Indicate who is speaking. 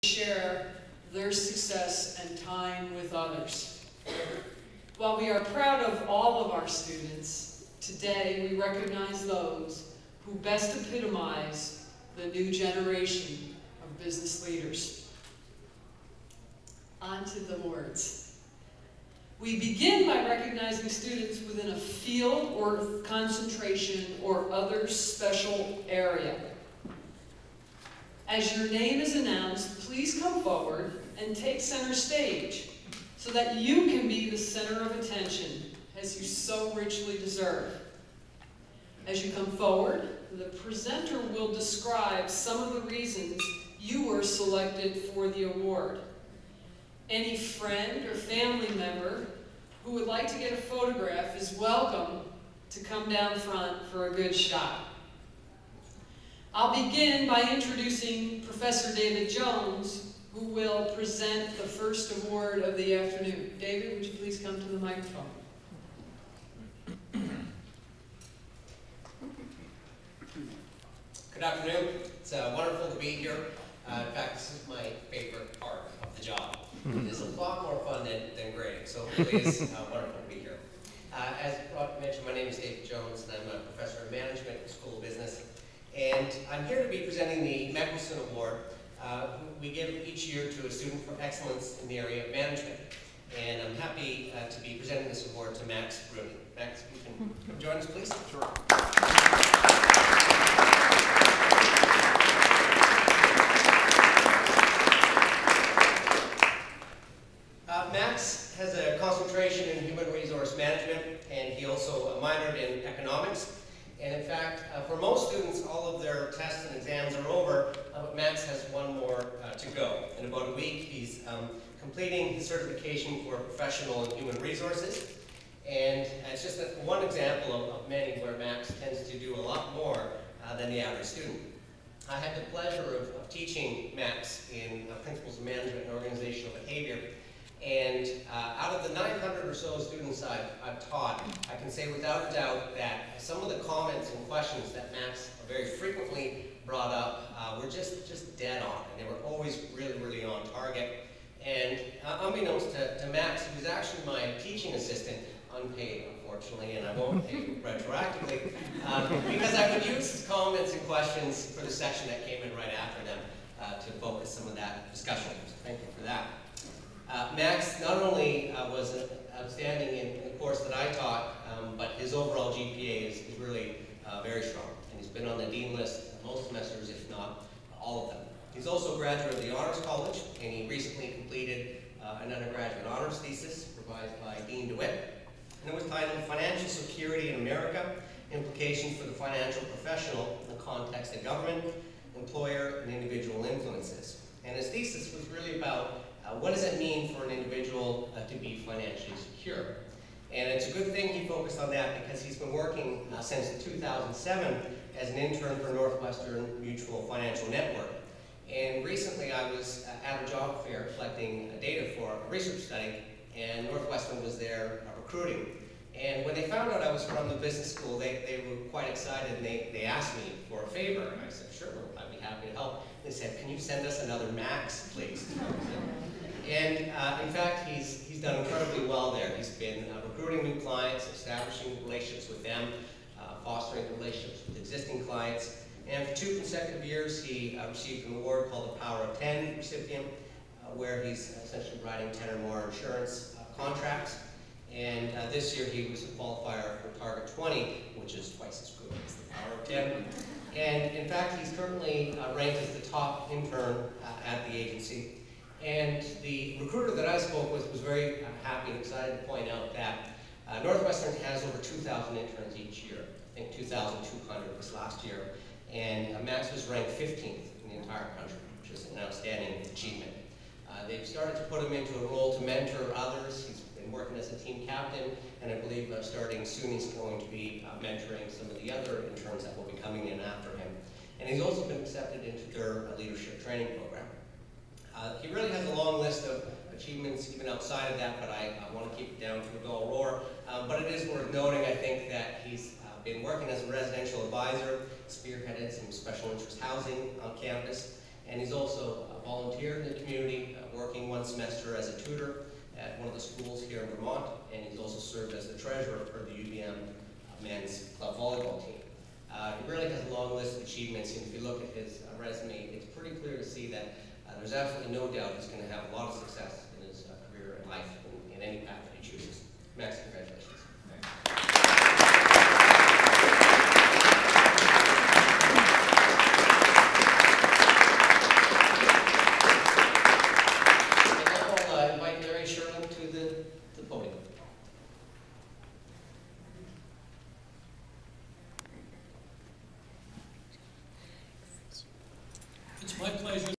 Speaker 1: share their success and time with others. While we are proud of all of our students, today we recognize those who best epitomize the new generation of business leaders. On to the awards. We begin by recognizing students within a field or concentration or other special area. As your name is announced, please come forward and take center stage so that you can be the center of attention as you so richly deserve. As you come forward, the presenter will describe some of the reasons you were selected for the award. Any friend or family member who would like to get a photograph is welcome to come down front for a good shot. I'll begin by introducing Professor David Jones, who will present the first award of the afternoon. David, would you please come to the microphone?
Speaker 2: Good afternoon. It's wonderful to be here. In fact, this is my favorite part of the job. It's a lot more fun than grading, so it really is wonderful to be here. As Rob mentioned, my name is David Jones, and I'm a professor of management at the School of Business. And I'm here to be presenting the Mekkelsen Award. We give each year to a student for excellence in the area of management. And I'm happy to be presenting this award to Max Rooney. Max, you can join us, please? Sure. Max has a concentration in human resource management, and he also minored in economics. And in fact, for most students, all of their tests and exams are over, but Max has one more to go. In about a week, he's completing his certification for professional in human resources. And it's just one example of many where Max tends to do a lot more than the average student. I had the pleasure of teaching Max in Principles of Management and Organizational Behavior. And out of the 900 or so students I've taught, I can say without a doubt that some of the comments and questions that Max very frequently brought up were just dead on, and they were always really, really on target. And unbeknownst to Max, he was actually my teaching assistant, unpaid, unfortunately, and I won't pay retroactively, because I could use his comments and questions for the section that came in right after them to focus some of that discussion. So thank you for that. Max not only was outstanding in the course that I taught, but his overall GPA is really very strong. And he's been on the dean list most semesters, if not all of them. He's also a graduate of the Honors College, and he recently completed an undergraduate honors thesis revised by Dean DeWitt. And it was titled Financial Security in America, Implications for the Financial Professional in the Context of Government, Employer, and Individual Influences. And his thesis was really about what does it mean for an individual to be financially secure? And it's a good thing he focused on that because he's been working since 2007 as an intern for Northwestern Mutual Financial Network. And recently I was at a job fair collecting data for a research study, and Northwestern was there recruiting. And when they found out I was from the business school, they were quite excited, and they asked me for a favor. And I said, sure, I'd be happy to help. They said, can you send us another Max, please? And in fact, he's done incredibly well there. He's been recruiting new clients, establishing relationships with them, fostering relationships with existing clients. And for 2 consecutive years, he received an award called the Power of 10 recipient, where he's essentially writing 10 or more insurance contracts. And this year, he was a qualifier for Target 20, which is twice as good as the Power of 10. And in fact, he's currently ranked as the top intern at the agency. And the recruiter that I spoke with was very happy and excited to point out that Northwestern has over 2,000 interns each year. I think 2,200 was last year. And Max was ranked 15th in the entire country, which is an outstanding achievement. They've started to put him into a role to mentor others. He's been working as a team captain, and I believe starting soon he's going to be mentoring some of the other interns that will be coming in after him. And he's also been accepted into their leadership training program. He really has a long list of achievements even outside of that, but I want to keep it down to a dull roar. But it is worth noting, I think, that he's been working as a residential advisor, spearheaded some special interest housing on campus, and he's also volunteer in the community, working one semester as a tutor at one of the schools here in Vermont, and he's also served as the treasurer for the UVM men's club volleyball team. He really has a long list of achievements, and if you look at his resume, it's pretty clear to see that there's absolutely no doubt he's going to have a lot of success in his career and life in any path that he chooses. Max, congratulations.
Speaker 3: It's my pleasure.